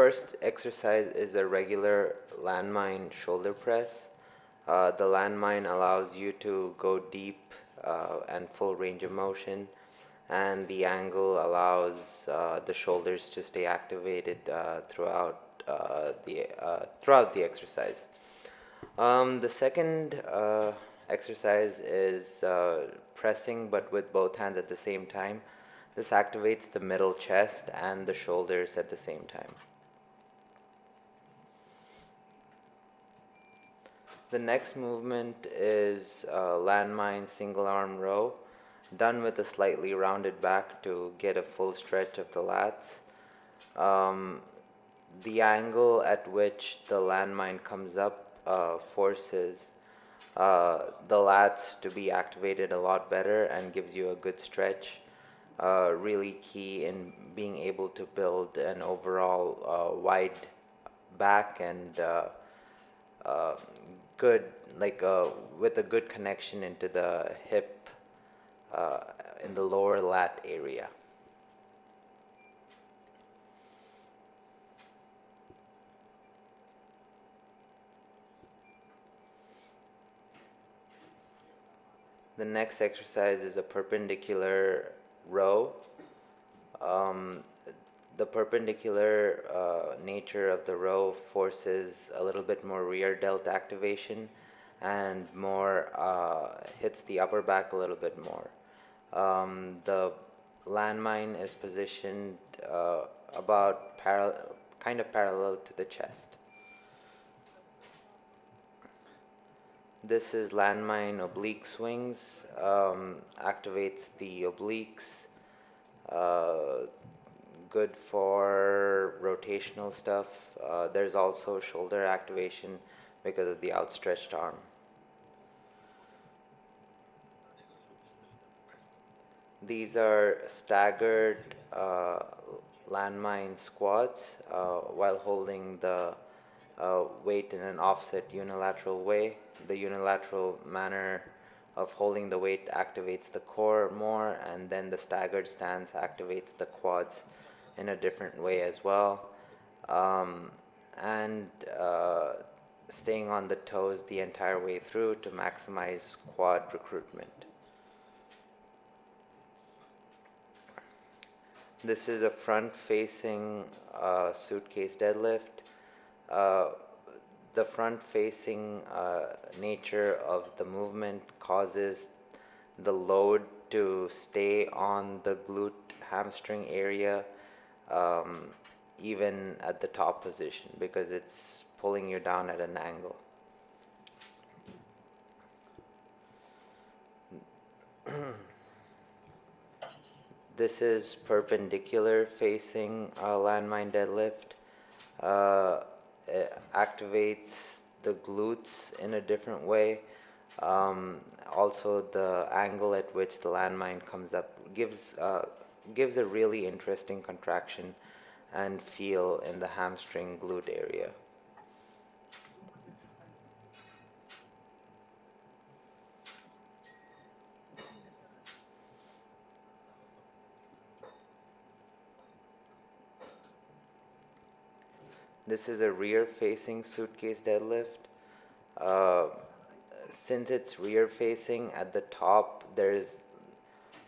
first exercise is a regular landmine shoulder press. The landmine allows you to go deep and full range of motion, and the angle allows the shoulders to stay activated throughout the exercise. The second exercise is pressing, but with both hands at the same time. This activates the middle chest and the shoulders at the same time. The next movement is Landmine Single Arm Row, done with a slightly rounded back to get a full stretch of the lats. The angle at which the landmine comes up forces the lats to be activated a lot better and gives you a good stretch. Really key in being able to build an overall wide back and good, with a good connection into the hip in the lower lat area. The next exercise is a perpendicular row. The perpendicular nature of the row forces a little bit more rear delt activation and more hits the upper back a little bit more. The landmine is positioned about kind of parallel to the chest. This is landmine oblique swings, activates the obliques, good for rotational stuff. There's also shoulder activation because of the outstretched arm. These are staggered landmine squats while holding the weight in an offset unilateral way. The unilateral manner of holding the weight activates the core more, and then the staggered stance activates the quads in a different way as well. Staying on the toes the entire way through to maximize quad recruitment. This is a front-facing suitcase deadlift. The front-facing nature of the movement causes the load to stay on the glute hamstring area even at the top position because it's pulling you down at an angle. This is perpendicular facing landmine deadlift. It activates the glutes in a different way. Also, the angle at which the landmine comes up gives a really interesting contraction and feel in the hamstring glute area. This is a rear-facing suitcase deadlift. Since it's rear-facing, at the top there's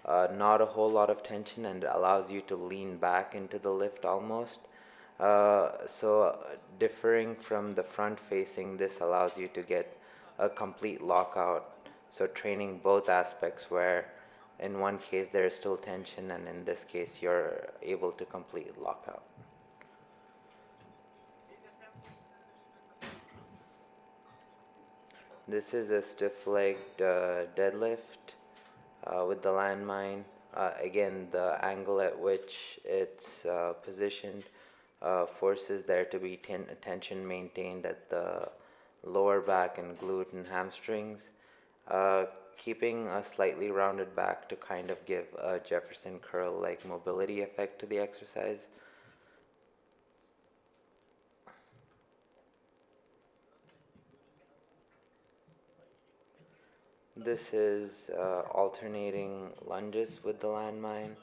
not a whole lot of tension and it allows you to lean back into the lift almost. So differing from the front-facing, this allows you to get a complete lockout. So training both aspects where in one case there is still tension and in this case you're able to complete lockout. This is a stiff-legged deadlift with the landmine. Again, the angle at which it's positioned forces there to be tension maintained at the lower back and glute and hamstrings, keeping a slightly rounded back to kind of give a Jefferson curl-like mobility effect to the exercise. This is alternating lunges with the landmine.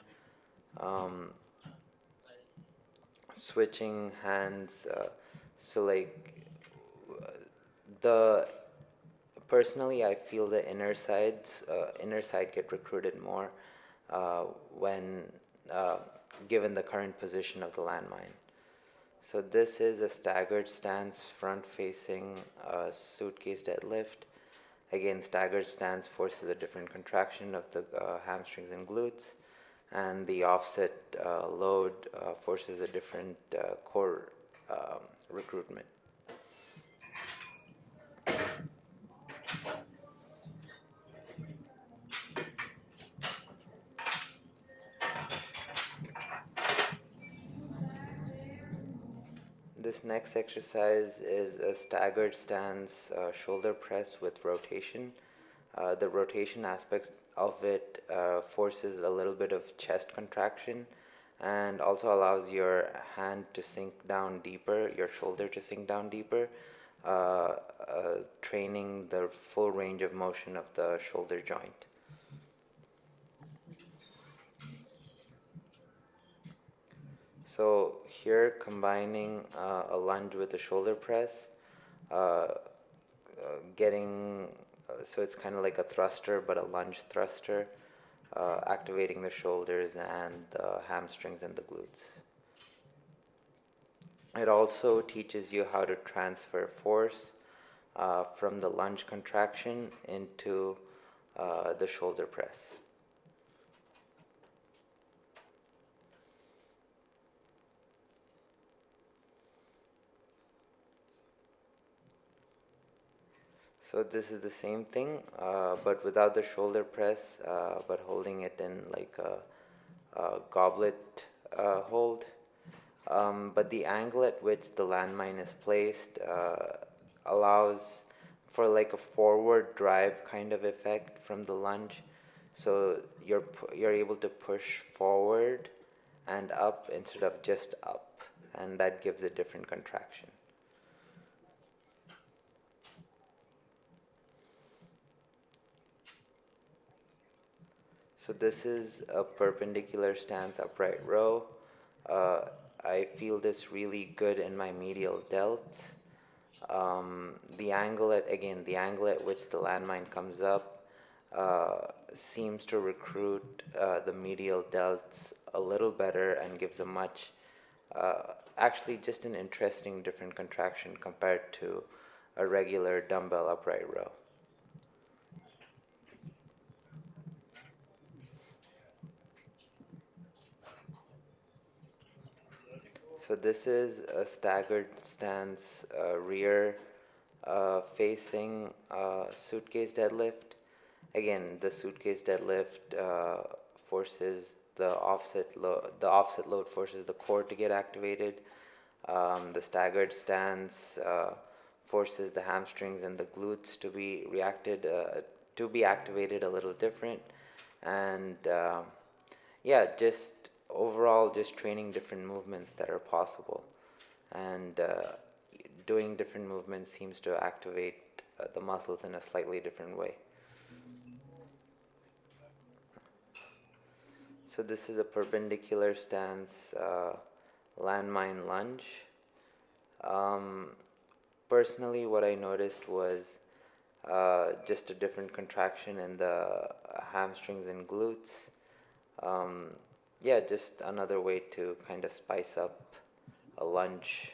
switching hands. So like the personally, I feel the inner side get recruited more when uh, given the current position of the landmine. So this is a staggered stance, front-facing suitcase deadlift. Again, staggered stance forces a different contraction of the hamstrings and glutes, and the offset load forces a different core recruitment. This next exercise is a staggered stance shoulder press with rotation. The rotation aspect of it forces a little bit of chest contraction and also allows your hand to sink down deeper, your shoulder to sink down deeper, training the full range of motion of the shoulder joint. So here combining a lunge with a shoulder press, uh, getting so it's kind of like a thruster but a lunge thruster, activating the shoulders and the hamstrings and the glutes. It also teaches you how to transfer force from the lunge contraction into the shoulder press. So this is the same thing, but without the shoulder press, but holding it in like a goblet hold. But the angle at which the landmine is placed allows for like a forward drive kind of effect from the lunge. So you're able to push forward and up instead of just up, and that gives a different contraction. So this is a perpendicular stance upright row. Uh, I feel this really good in my medial delts. The angle at which the landmine comes up seems to recruit the medial delts a little better and gives a much, actually just an interesting different contraction compared to a regular dumbbell upright row. So this is a staggered stance rear facing suitcase deadlift. Again, the suitcase deadlift forces the offset load forces the core to get activated. The staggered stance forces the hamstrings and the glutes to be activated a little different, and yeah, just overall just training different movements that are possible, and doing different movements seems to activate the muscles in a slightly different way. So this is a perpendicular stance landmine lunge. Um, Personally, what I noticed was just a different contraction in the hamstrings and glutes. Um, yeah, just another way to kind of spice up a lunge.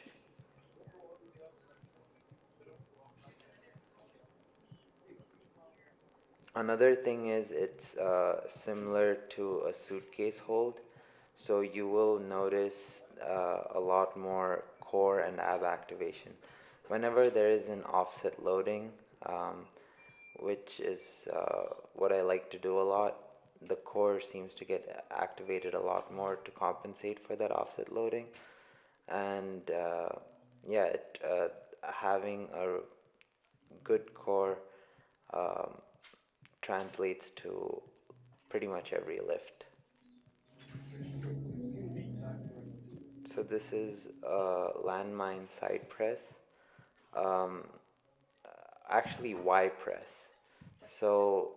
Another thing is it's similar to a suitcase hold, so you will notice a lot more core and ab activation. Whenever there is an offset loading, which is what I like to do a lot, the core seems to get activated a lot more to compensate for that offset loading. And yeah, having a good core um, translates to pretty much every lift. So this is a landmine side press, um, actually Y press. So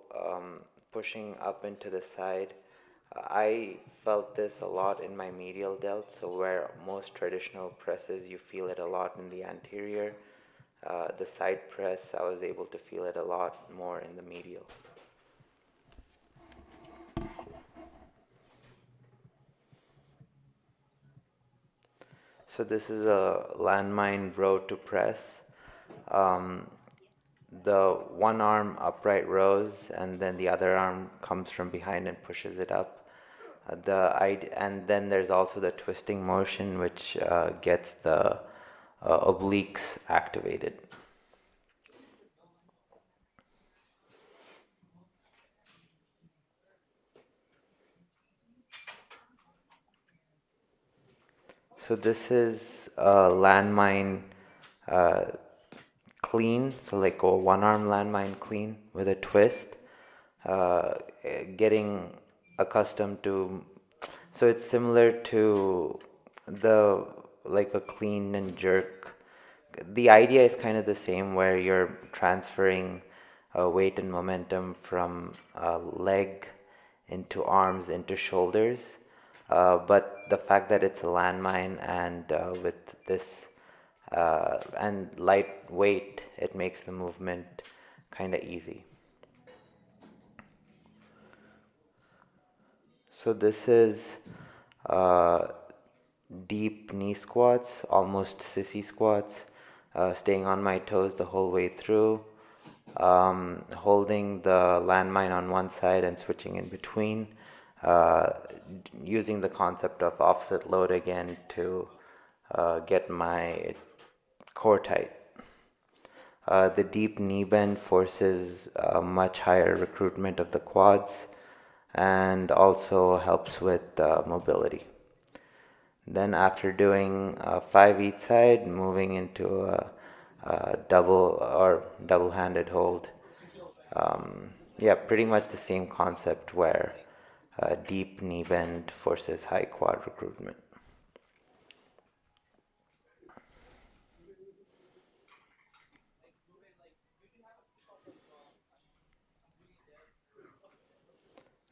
pushing up into the side, I felt this a lot in my medial delt, so where most traditional presses you feel it a lot in the anterior, the side press I was able to feel it a lot more in the medial. So this is a landmine row to press. Um, the one arm upright rows, and then the other arm comes from behind and pushes it up. And then there's also the twisting motion, which gets the obliques activated. So this is a landmine uh, clean, so like a one arm landmine clean with a twist. Uh, Getting accustomed to, so it's similar to the like a clean and jerk. The idea is kind of the same, where you're transferring weight and momentum from leg into arms into shoulders. But the fact that it's a landmine and with this and lightweight, it makes the movement kind of easy. So this is uh, deep knee squats, almost sissy squats, staying on my toes the whole way through, holding the landmine on one side and switching in between, uh, using the concept of offset load again to get my core tight. The deep knee bend forces a much higher recruitment of the quads and also helps with mobility. Then after doing 5 each side, moving into a double or double-handed hold. Yeah, pretty much the same concept, where deep knee bend forces high quad recruitment.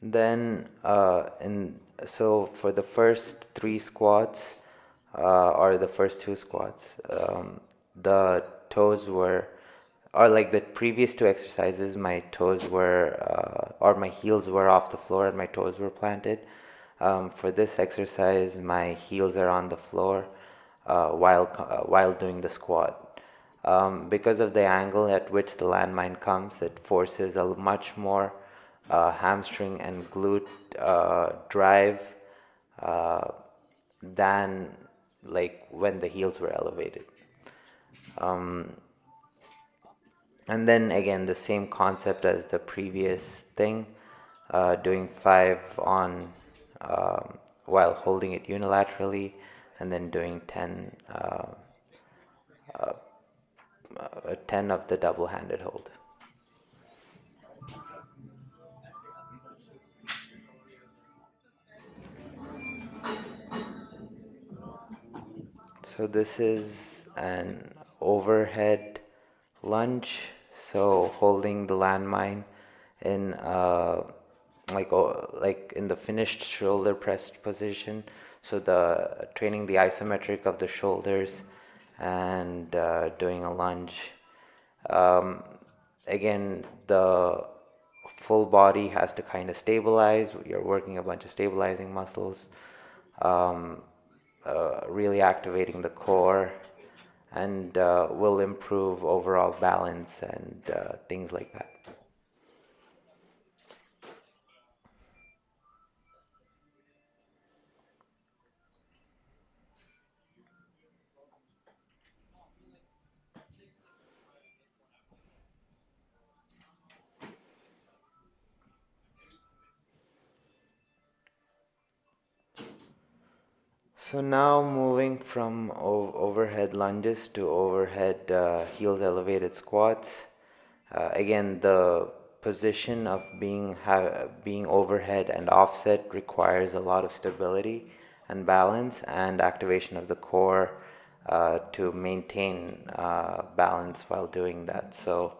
Then so for the first 3 squats, or the first 2 squats, the toes were, or like the previous 2 exercises, my toes were, or my heels were off the floor and my toes were planted. For this exercise, my heels are on the floor while doing the squat. Because of the angle at which the landmine comes, it forces a much more hamstring and glute drive uh, than like when the heels were elevated. And then again, the same concept as the previous thing, doing 5 on while holding it unilaterally, and then doing 10 of the double-handed hold. So this is an overhead lunge. So holding the landmine in like in the finished shoulder pressed position. So the training the isometric of the shoulders and doing a lunge. Um, Again, the full body has to kind of stabilize. You're working a bunch of stabilizing muscles. Um, really activating the core, and will improve overall balance and things like that. So now moving from overhead lunges to overhead heels elevated squats. Again, the position of being overhead and offset requires a lot of stability and balance and activation of the core to maintain balance while doing that. So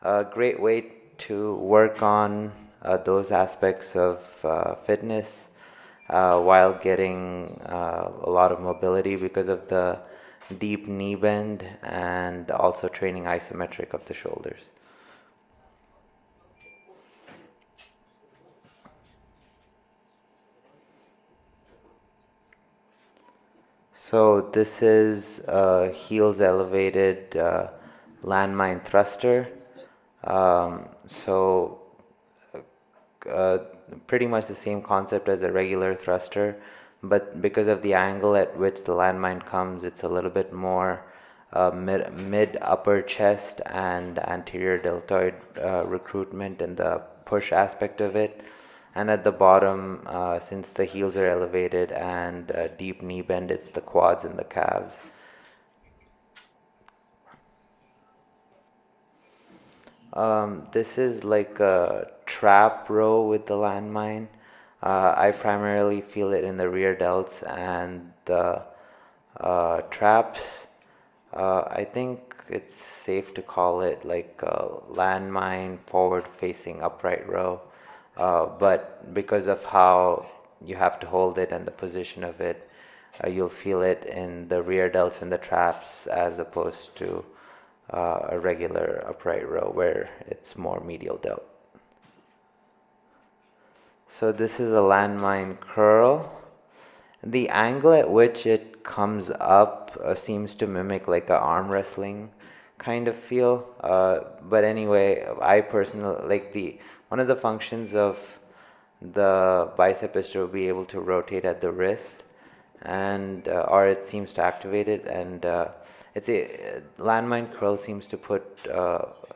a great way to work on those aspects of fitness while getting a lot of mobility because of the deep knee bend and also training isometric of the shoulders. So this is heels elevated landmine thruster. So uh, pretty much the same concept as a regular thruster, but because of the angle at which the landmine comes, it's a little bit more mid upper chest and anterior deltoid recruitment in the push aspect of it. And at the bottom, since the heels are elevated and deep knee bend, it's the quads and the calves. This is like a trap row with the landmine. I primarily feel it in the rear delts and the traps. I think it's safe to call it like a landmine forward-facing upright row. But because of how you have to hold it and the position of it, you'll feel it in the rear delts and the traps as opposed to a regular upright row where it's more medial delt. So this is a landmine curl. The angle at which it comes up seems to mimic like a arm wrestling kind of feel. But anyway, I personally like the one of the functions of the bicep is to be able to rotate at the wrist, and or it seems to activate it, and it's a landmine curl seems to put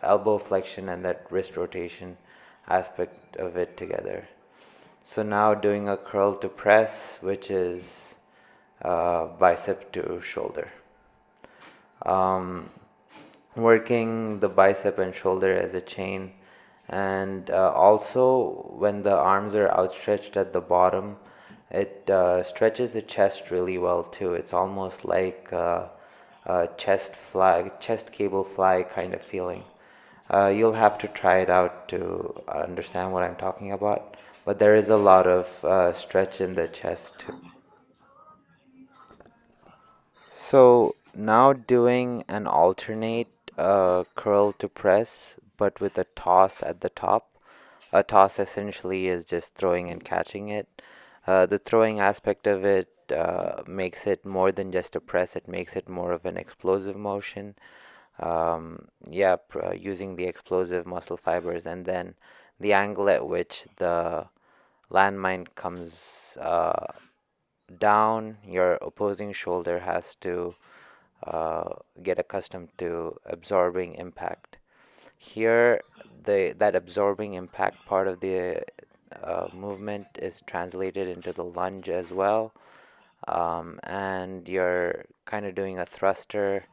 elbow flexion and that wrist rotation aspect of it together. So now doing a curl to press, which is bicep to shoulder. Um, Working the bicep and shoulder as a chain, and also when the arms are outstretched at the bottom, it stretches the chest really well too. It's almost like a chest cable fly kind of feeling. You'll have to try it out to understand what I'm talking about, but there is a lot of stretch in the chest too. So now doing an alternate curl to press, but with a toss at the top. A toss essentially is just throwing and catching it. The throwing aspect of it makes it more than just a press, it makes it more of an explosive motion. Yeah, using the explosive muscle fibers, and then the angle at which the landmine comes down, your opposing shoulder has to get accustomed to absorbing impact. Here, that absorbing impact part of the movement is translated into the lunge as well, and you're kind of doing a thruster,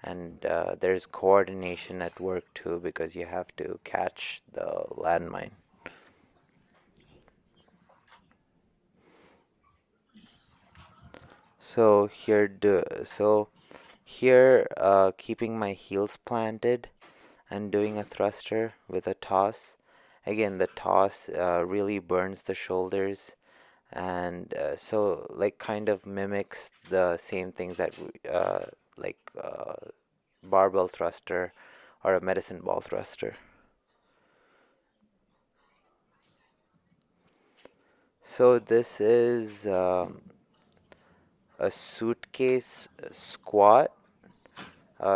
and there's coordination at work too because you have to catch the landmine. So here, keeping my heels planted and doing a thruster with a toss. Again, the toss really burns the shoulders, and so like kind of mimics the same things that like barbell thruster or a medicine ball thruster. So this is a suitcase squat,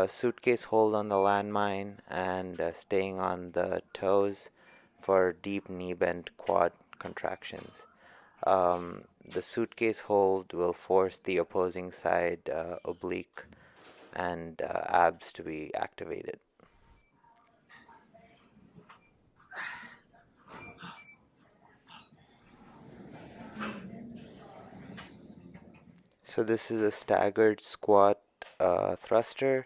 suitcase hold on the landmine, and staying on the toes for deep knee bend quad contractions. The suitcase hold will force the opposing side oblique and abs to be activated. So this is a staggered squat thruster,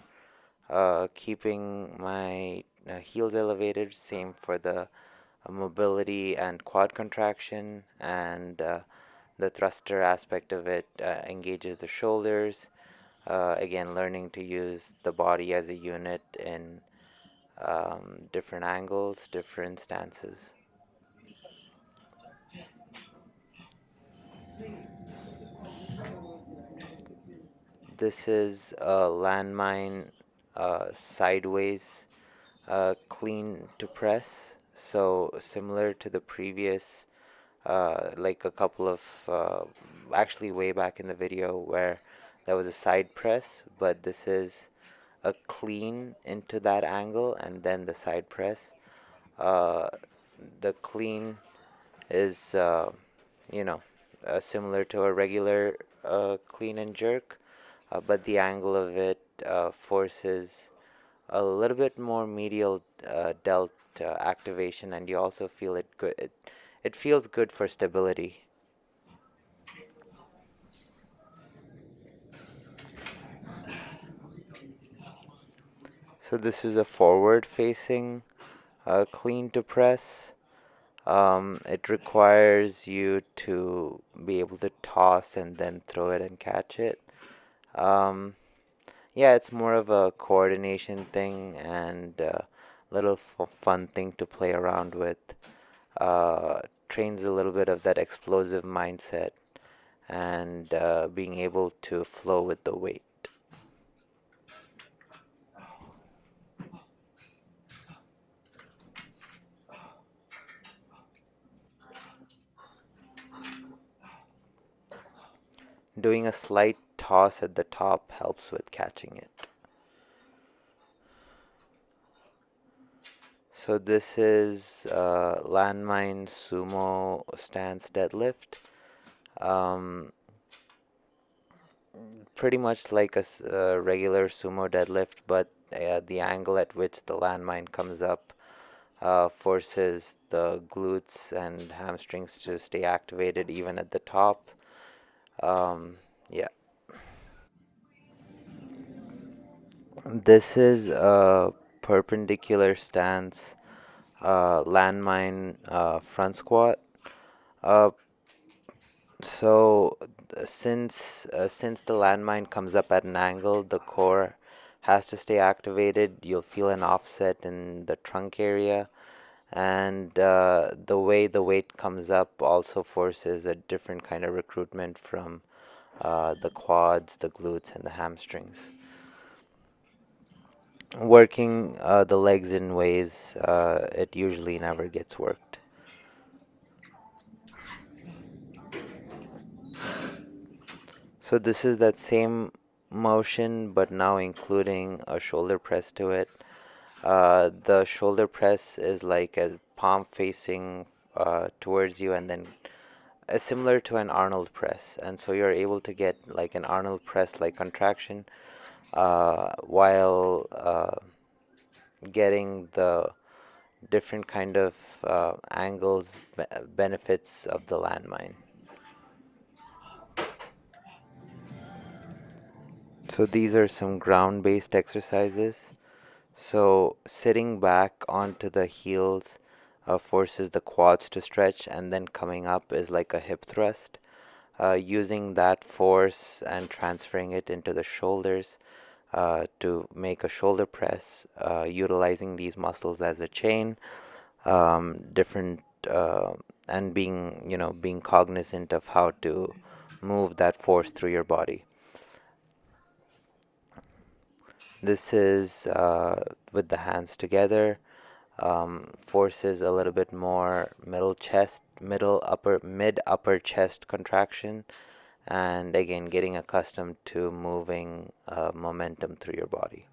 keeping my heels elevated, same for the mobility and quad contraction, and the thruster aspect of it engages the shoulders. Again, learning to use the body as a unit in different angles, different stances. This is a landmine sideways clean to press. So similar to the previous, like a couple of, actually way back in the video where there was a side press, but this is a clean into that angle and then the side press. Uh, the clean is, you know, similar to a regular clean and jerk, but the angle of it forces a little bit more medial delt activation, and you also feel it good. It feels good for stability. So this is a forward-facing clean to press. It requires you to be able to toss and then throw it and catch it. Um, yeah, it's more of a coordination thing and little fun thing to play around with. Uh, Trains a little bit of that explosive mindset and being able to flow with the weight. Doing a slight toss at the top helps with catching it. So this is Landmine Sumo Stance Deadlift. Um, Pretty much like a regular sumo deadlift, but the angle at which the landmine comes up forces the glutes and hamstrings to stay activated even at the top. Yeah. This is a perpendicular stance landmine front squat. Uh, since the landmine comes up at an angle, the core has to stay activated. You'll feel an offset in the trunk area, and the way the weight comes up also forces a different kind of recruitment from the quads, the glutes, and the hamstrings. Working the legs in ways it usually never gets worked. So this is that same motion, but now including a shoulder press to it. The shoulder press is like a palm facing towards you, and then similar to an Arnold press, and so you're able to get like an Arnold press like contraction while getting the different kind of angles benefits of the landmine. So these are some ground-based exercises. So sitting back onto the heels forces the quads to stretch, and then coming up is like a hip thrust. Using that force and transferring it into the shoulders to make a shoulder press, utilizing these muscles as a chain, different and being cognizant of how to move that force through your body. This is with the hands together. Forces a little bit more mid upper chest contraction, and again getting accustomed to moving momentum through your body.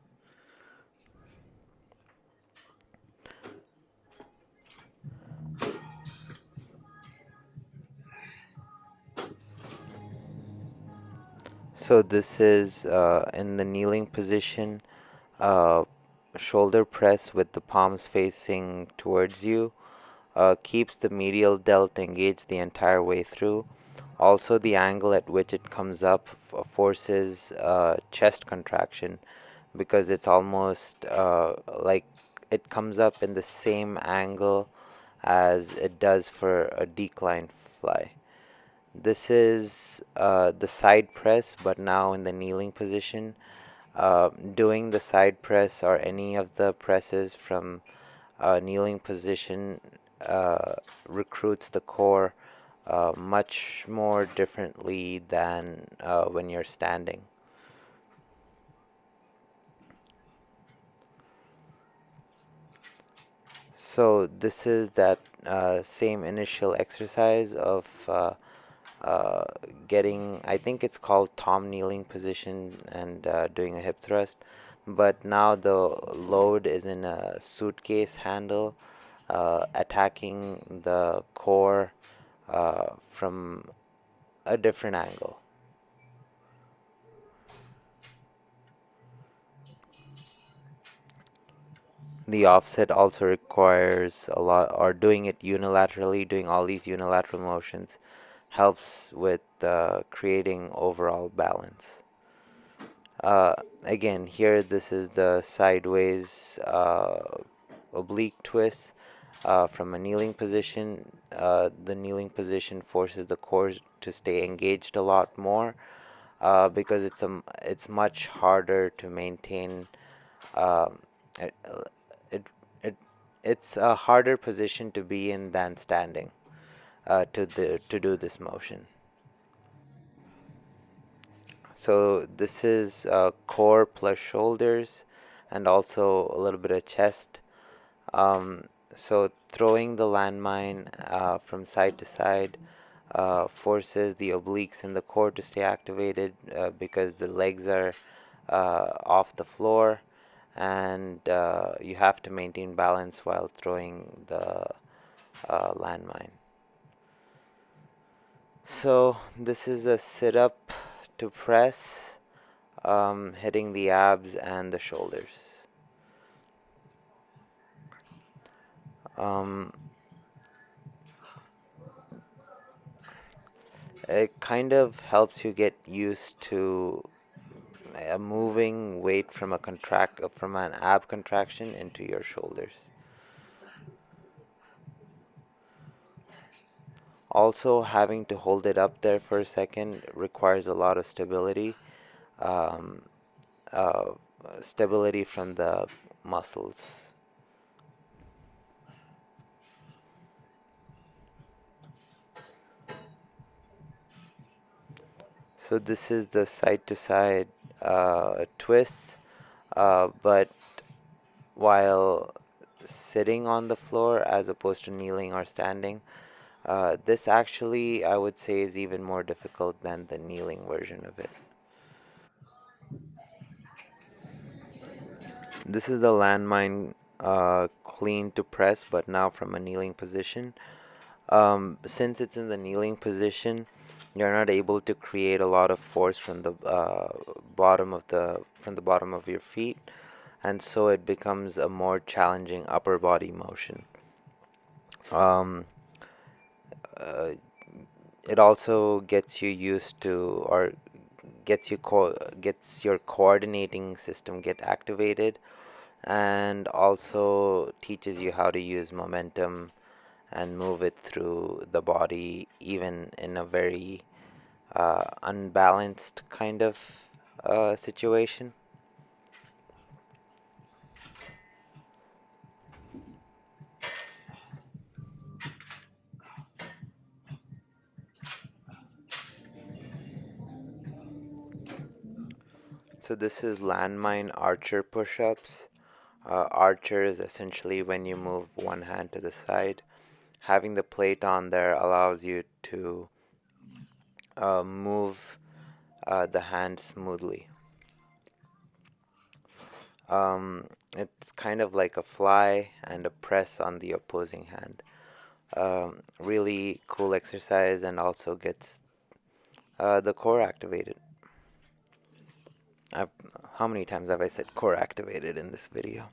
So this is in the kneeling position, uh, shoulder press with the palms facing towards you. Keeps the medial delt engaged the entire way through. Also, the angle at which it comes up forces chest contraction because it's almost like it comes up in the same angle as it does for a decline fly. This is the side press, but now in the kneeling position. Doing the side press or any of the presses from kneeling position recruits the core much more differently than when you're standing. So this is that same initial exercise of uh, getting, I think it's called Tom kneeling position, and doing a hip thrust. But now the load is in a suitcase handle, attacking the core from a different angle. The offset also requires a lot, or doing it unilaterally, doing all these unilateral motions helps with creating overall balance. Again, here this is the sideways oblique twist from a kneeling position. The kneeling position forces the core to stay engaged a lot more because it's much harder to maintain. Um, it, it, it it's a harder position to be in than standing to do this motion. So this is core plus shoulders, and also a little bit of chest. Um, so throwing the landmine from side to side forces the obliques in the core to stay activated because the legs are off the floor, and you have to maintain balance while throwing the landmine. So this is a sit up to press, hitting the abs and the shoulders. Um, it kind of helps you get used to moving weight from from an ab contraction into your shoulders. Also, having to hold it up there for a second requires a lot of stability, um, uh, stability from the muscles. So this is the side to side twist, but while sitting on the floor as opposed to kneeling or standing. This actually, I would say, is even more difficult than the kneeling version of it. This is the landmine clean to press, but now from a kneeling position. Since it's in the kneeling position, you're not able to create a lot of force from the bottom of your feet, and so it becomes a more challenging upper body motion. Um, uh, it also gets you used to, or gets your coordinating system get activated, and also teaches you how to use momentum and move it through the body even in a very unbalanced kind of situation. So this is landmine archer push-ups. Archer is essentially when you move one hand to the side. Having the plate on there allows you to move the hand smoothly. It's kind of like a fly and a press on the opposing hand. Really cool exercise, and also gets the core activated. I've, how many times have I said core activated in this video?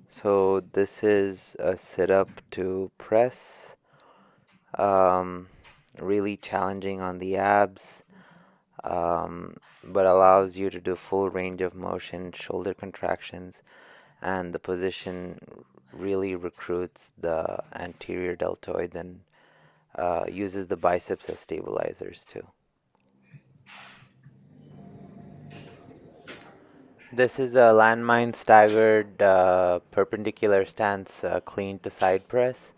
So this is a sit up to press. Um, really challenging on the abs, but allows you to do full range of motion, shoulder contractions, and the position really recruits the anterior deltoids and uses the biceps as stabilizers too. This is a Landmine staggered perpendicular stance clean to side press.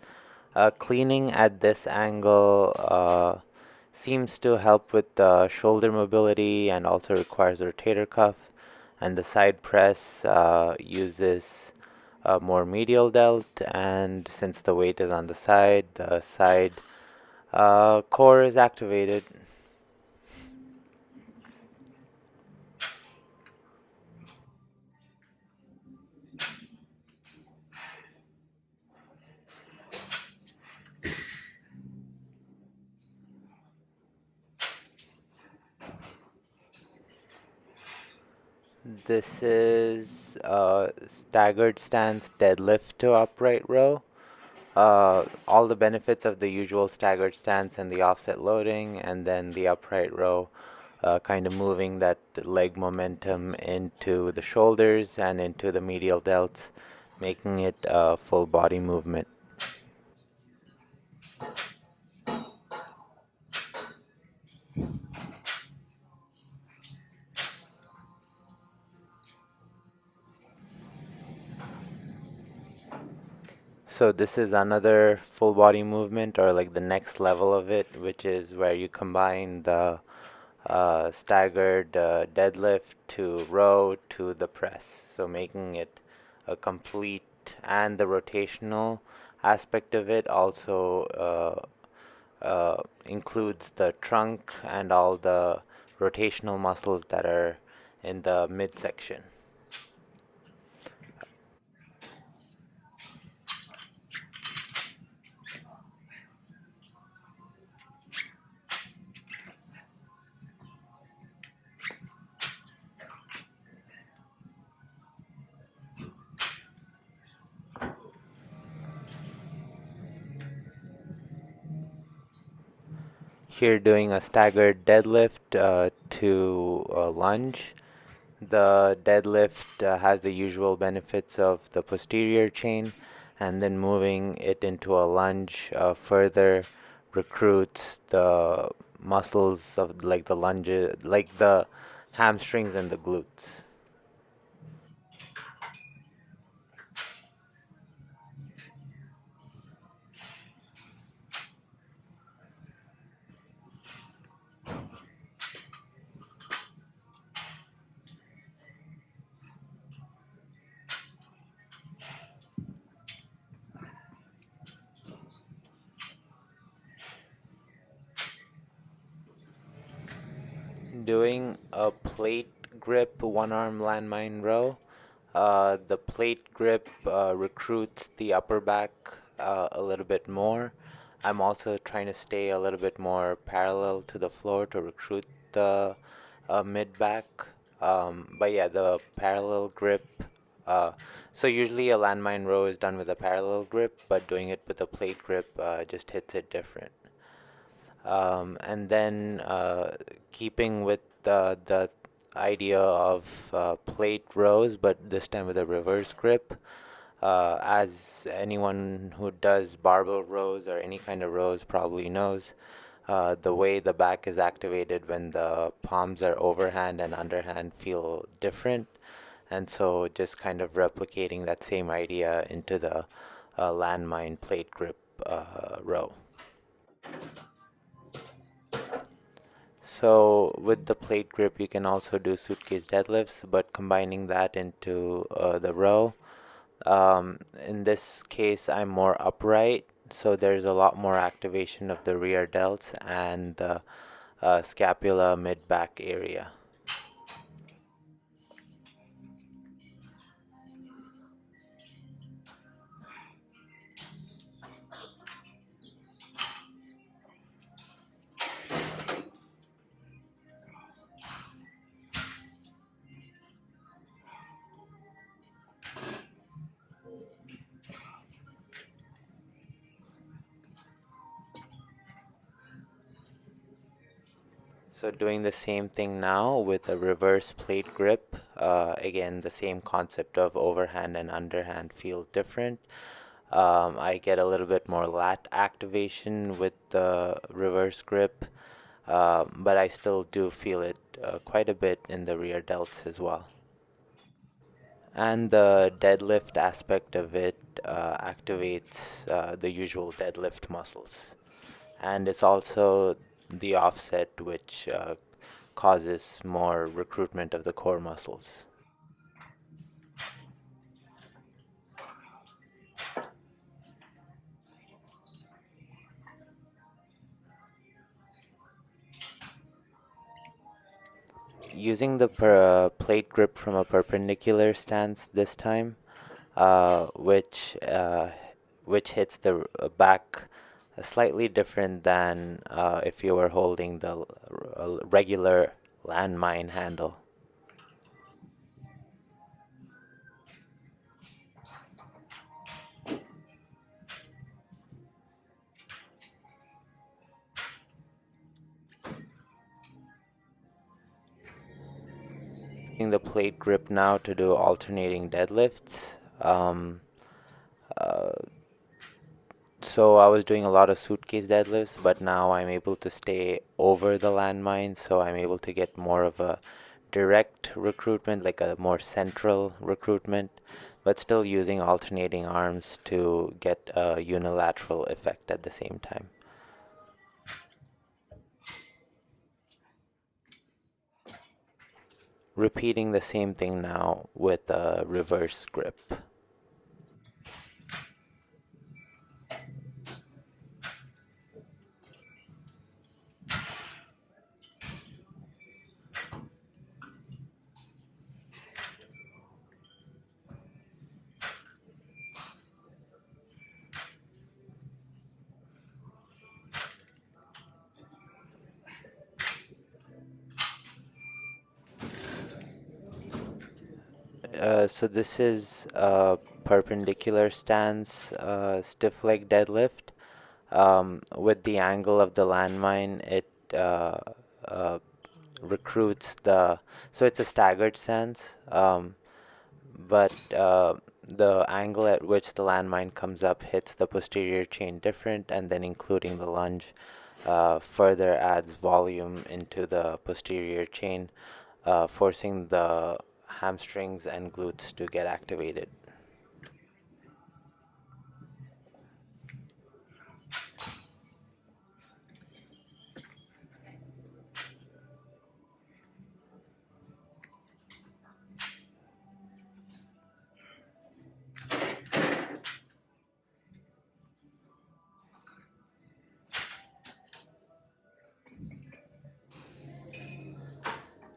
Cleaning at this angle seems to help with shoulder mobility and also requires a rotator cuff. And the side press uses more medial delt, and since the weight is on the side core is activated. This is staggered stance deadlift to upright row. All the benefits of the usual staggered stance and the offset loading, and then the upright row, kind of moving that leg momentum into the shoulders and into the medial delts, making it a full body movement. So this is another full body movement, or like the next level of it, which is where you combine the staggered deadlift to row to the press. So making it a complete, and the rotational aspect of it also includes the trunk and all the rotational muscles that are in the midsection. Here doing a staggered deadlift to a lunge. The deadlift has the usual benefits of the posterior chain, and then moving it into a lunge further recruits the muscles of like the lunge, like the hamstrings and the glutes. Doing a plate grip one arm landmine row. The plate grip recruits the upper back a little bit more. I'm also trying to stay a little bit more parallel to the floor to recruit the mid back. But yeah, the parallel grip. Uh, so usually a landmine row is done with a parallel grip, but doing it with a plate grip just hits it different. And then keeping with the idea of plate rows, but this time with a reverse grip. As anyone who does barbell rows or any kind of rows probably knows, the way the back is activated when the palms are overhand and underhand feel different. And so just kind of replicating that same idea into the landmine plate grip row. So with the plate grip, you can also do suitcase deadlifts, but combining that into the row. In this case, I'm more upright, so there's a lot more activation of the rear delts and the scapula mid-back area. So doing the same thing now with a reverse plate grip. Again, the same concept of overhand and underhand feel different. I get a little bit more lat activation with the reverse grip, but I still do feel it quite a bit in the rear delts as well. And the deadlift aspect of it activates the usual deadlift muscles. And it's also the offset which causes more recruitment of the core muscles. Using the plate grip from a perpendicular stance this time, which hits the back slightly different than if you were holding the regular landmine handle. Using the plate grip now to do alternating deadlifts. Uh, so I was doing a lot of suitcase deadlifts, but now I'm able to stay over the landmine, so I'm able to get more of a direct recruitment, like a more central recruitment, but still using alternating arms to get a unilateral effect at the same time. Repeating the same thing now with a reverse grip. So this is a perpendicular stance, stiff leg deadlift. With the angle of the landmine, it uh, recruits the, so it's a staggered stance, but the angle at which the landmine comes up hits the posterior chain different, and then including the lunge further adds volume into the posterior chain, forcing the hamstrings and glutes to get activated.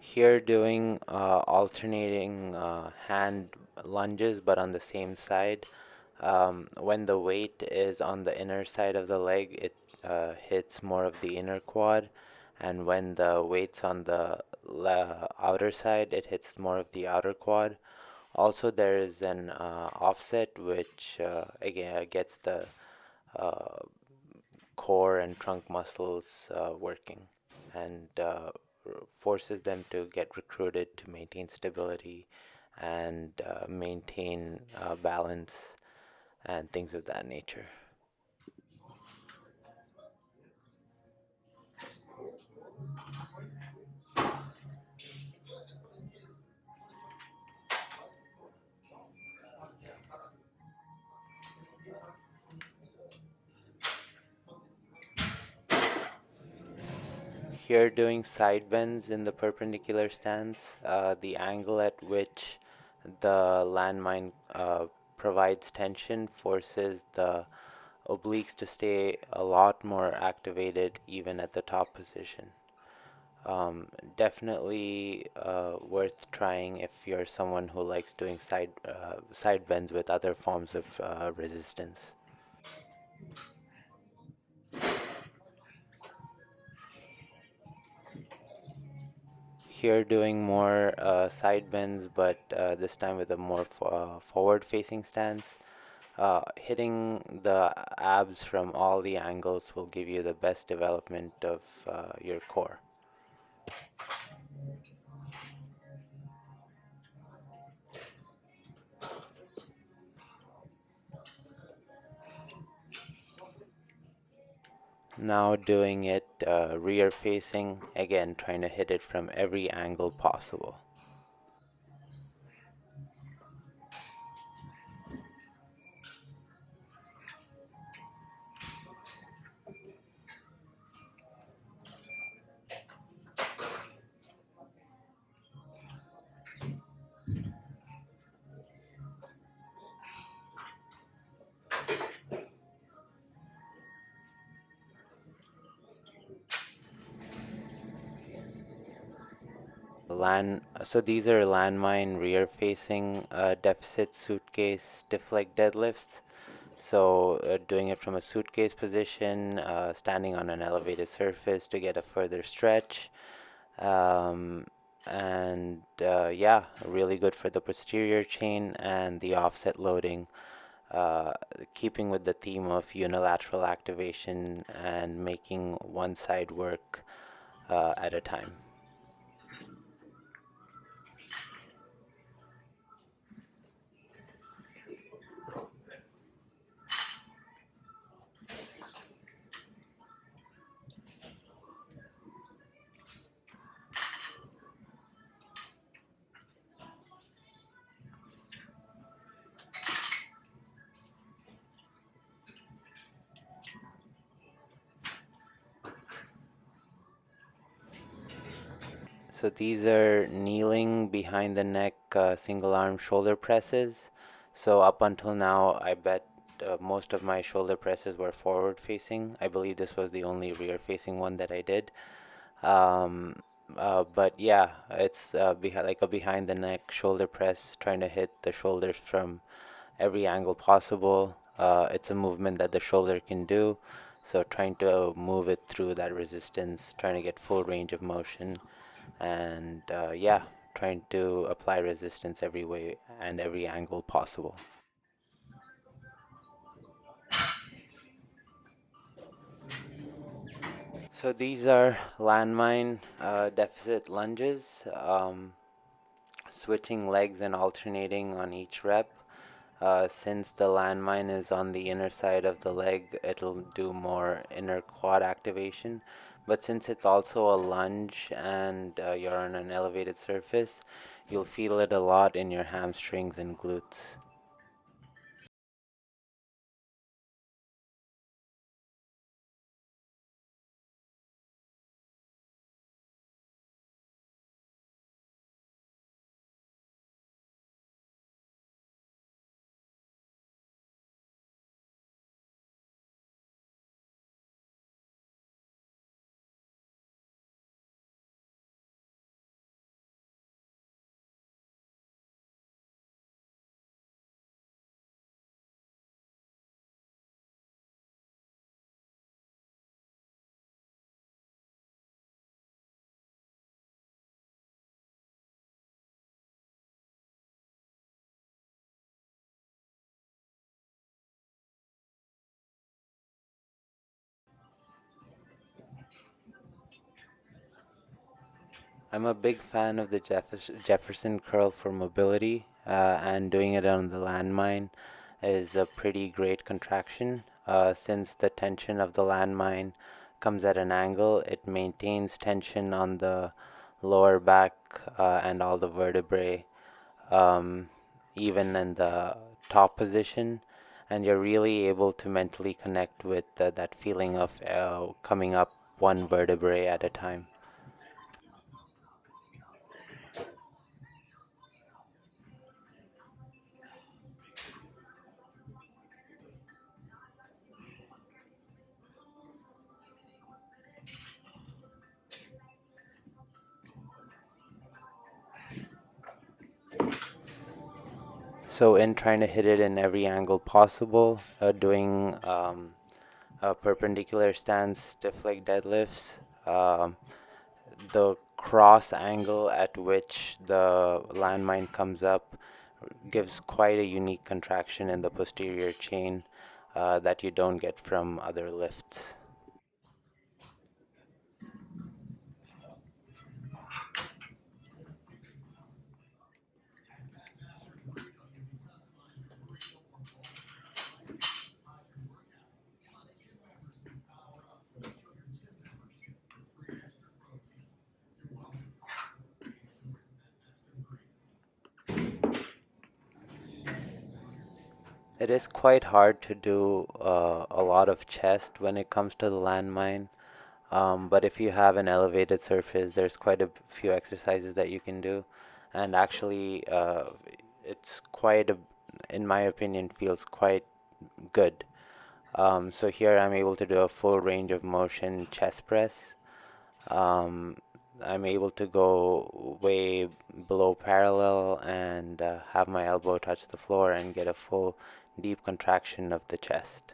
Here doing alternating hand lunges but on the same side. When the weight is on the inner side of the leg, it hits more of the inner quad, and when the weight's on the outer side, it hits more of the outer quad. Also, there is an offset which again gets the uh, core and trunk muscles working and forces them to get recruited to maintain stability and maintain balance and things of that nature. Here doing side bends in the perpendicular stance, the angle at which the landmine provides tension forces the obliques to stay a lot more activated even at the top position. Definitely worth trying if you're someone who likes doing side bends with other forms of resistance. Here doing more side bends, but this time with a more forward-facing stance. Hitting the abs from all the angles will give you the best development of your core. Now doing it rear facing, again trying to hit it from every angle possible. So these are landmine rear-facing deficit suitcase stiff leg deadlifts. So doing it from a suitcase position, standing on an elevated surface to get a further stretch. Um, and yeah, really good for the posterior chain and the offset loading, uh, keeping with the theme of unilateral activation and making one side work at a time. So these are kneeling behind the neck single arm shoulder presses. So up until now, I bet most of my shoulder presses were forward facing. I believe this was the only rear facing one that I did. Um, but yeah, it's like a behind the neck shoulder press, trying to hit the shoulders from every angle possible. It's a movement that the shoulder can do. So trying to move it through that resistance, trying to get full range of motion, and yeah, trying to apply resistance every way and every angle possible. So these are landmine deficit lunges, switching legs and alternating on each rep. Since the landmine is on the inner side of the leg, it'll do more inner quad activation. But since it's also a lunge and you're on an elevated surface, you'll feel it a lot in your hamstrings and glutes. I'm a big fan of the Jefferson curl for mobility, and doing it on the landmine is a pretty great contraction. Since the tension of the landmine comes at an angle, it maintains tension on the lower back and all the vertebrae, um, even in the top position, and you're really able to mentally connect with that feeling of coming up one vertebrae at a time. So in trying to hit it in every angle possible, doing a perpendicular stance, stiff leg deadlifts, the cross angle at which the landmine comes up gives quite a unique contraction in the posterior chain that you don't get from other lifts. It is quite hard to do a lot of chest when it comes to the landmine. But if you have an elevated surface, there's quite a few exercises that you can do. And actually, it's quite in my opinion, feels quite good. So here I'm able to do a full range of motion chest press. Um, I'm able to go way below parallel and have my elbow touch the floor and get a full deep contraction of the chest.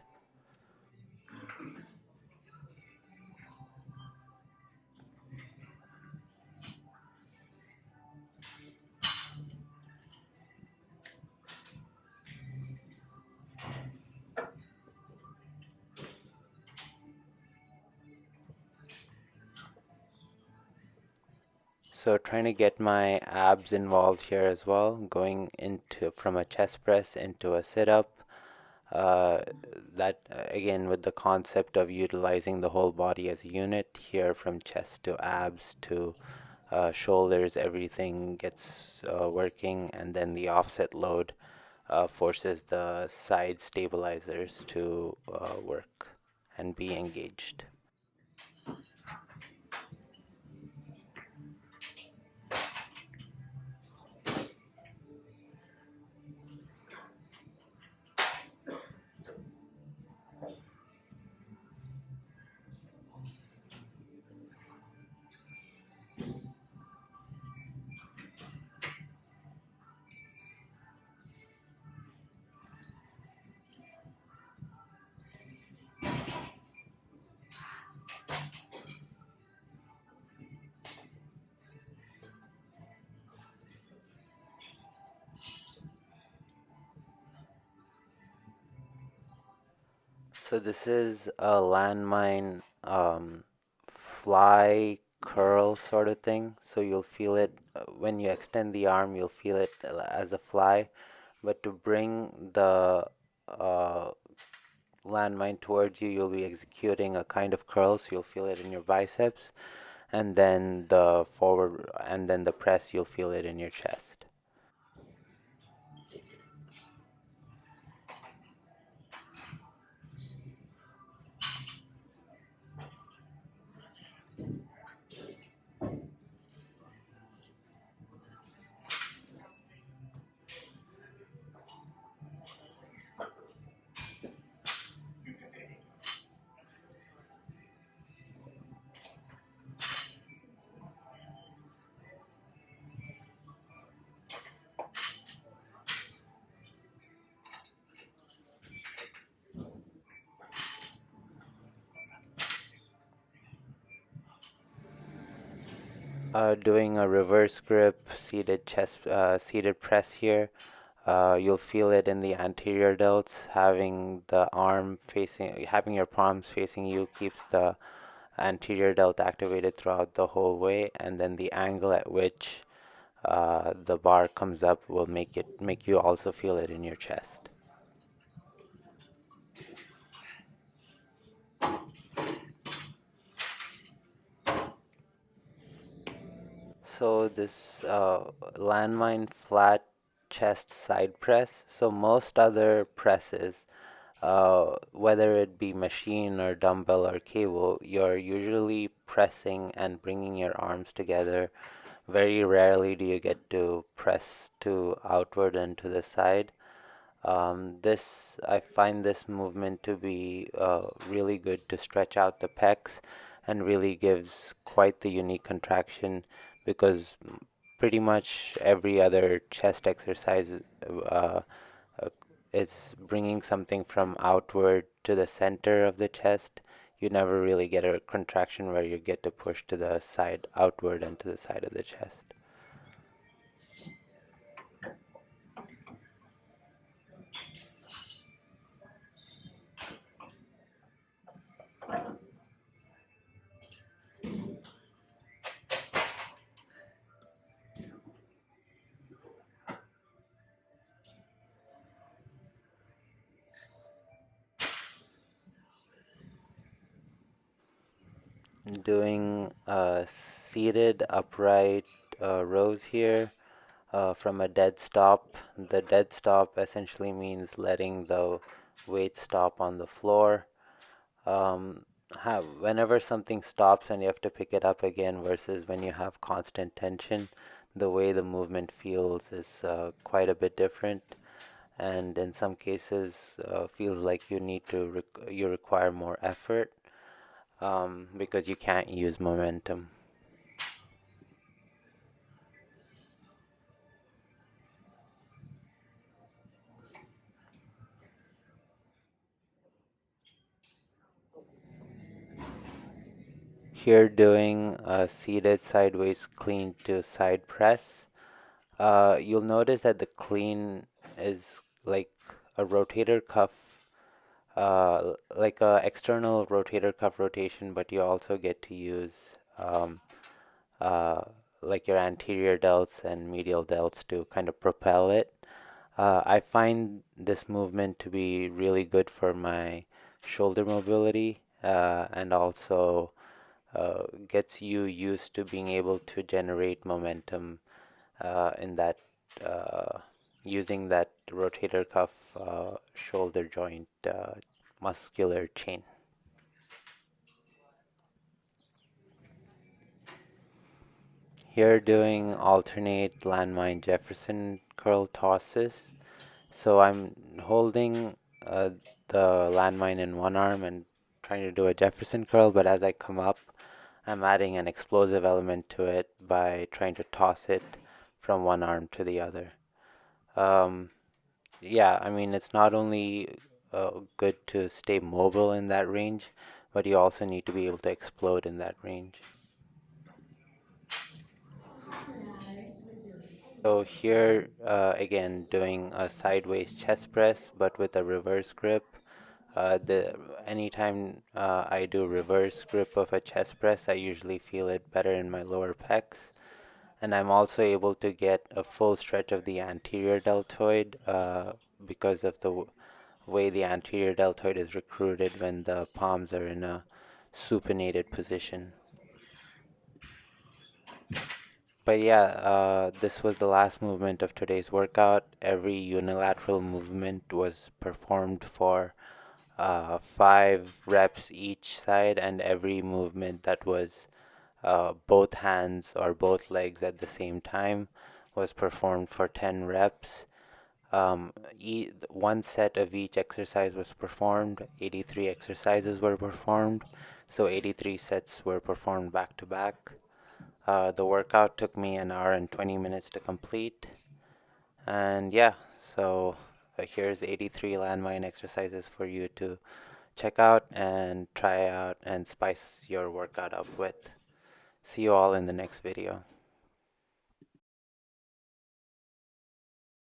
So trying to get my abs involved here as well, going into from a chest press into a sit up. That again with the concept of utilizing the whole body as a unit here, from chest to abs to shoulders, everything gets working, and then the offset load forces the side stabilizers to work and be engaged. So this is a landmine fly curl sort of thing. So you'll feel it when you extend the arm, you'll feel it as a fly. But to bring the uh, landmine towards you, you'll be executing a kind of curl. So you'll feel it in your biceps, and then the forward, and then the press, you'll feel it in your chest. Doing a reverse grip, seated press here. You'll feel it in the anterior delts. Having your palms facing you keeps the anterior delt activated throughout the whole way, and then the angle at which the bar comes up will make you also feel it in your chest. So this landmine flat chest side press. So most other presses, whether it be machine or dumbbell or cable, you're usually pressing and bringing your arms together. Very rarely do you get to press to outward and to the side. I find this movement to be really good to stretch out the pecs, and really gives quite the unique contraction, because pretty much every other chest exercise uh, uh, is bringing something from outward to the center of the chest. You never really get a contraction where you get to push to the side, outward and to the side of the chest. Doing seated upright rows here from a dead stop. The dead stop essentially means letting the weight stop on the floor. Whenever something stops and you have to pick it up again versus when you have constant tension, the way the movement feels is quite a bit different, and in some cases feels like you require more effort because you can't use momentum. Here doing a seated sideways clean to side press. You'll notice that the clean is like a rotator cuff, like a external rotator cuff rotation, but you also get to use um, uh, like your anterior delts and medial delts to kind of propel it. I find this movement to be really good for my shoulder mobility and also gets you used to being able to generate momentum in that using that rotator cuff shoulder joint muscular chain. Here doing alternate landmine Jefferson curl tosses. So I'm holding the landmine in one arm and trying to do a Jefferson curl, but as I come up, I'm adding an explosive element to it by trying to toss it from one arm to the other. Um, yeah, I mean, it's not only good to stay mobile in that range, but you also need to be able to explode in that range. So here, again, doing a sideways chest press, but with a reverse grip. Anytime I do reverse grip of a chest press, I usually feel it better in my lower pecs. And I'm also able to get a full stretch of the anterior deltoid because of the way the anterior deltoid is recruited when the palms are in a supinated position. But yeah, this was the last movement of today's workout. Every unilateral movement was performed for 5 reps each side, and every movement that was both hands or both legs at the same time was performed for 10 reps. One set of each exercise was performed. 83 exercises were performed, so 83 sets were performed back to back. The workout took me an hour and 20 minutes to complete. And yeah, so here's 83 landmine exercises for you to check out and try out and spice your workout up with. See you all in the next video.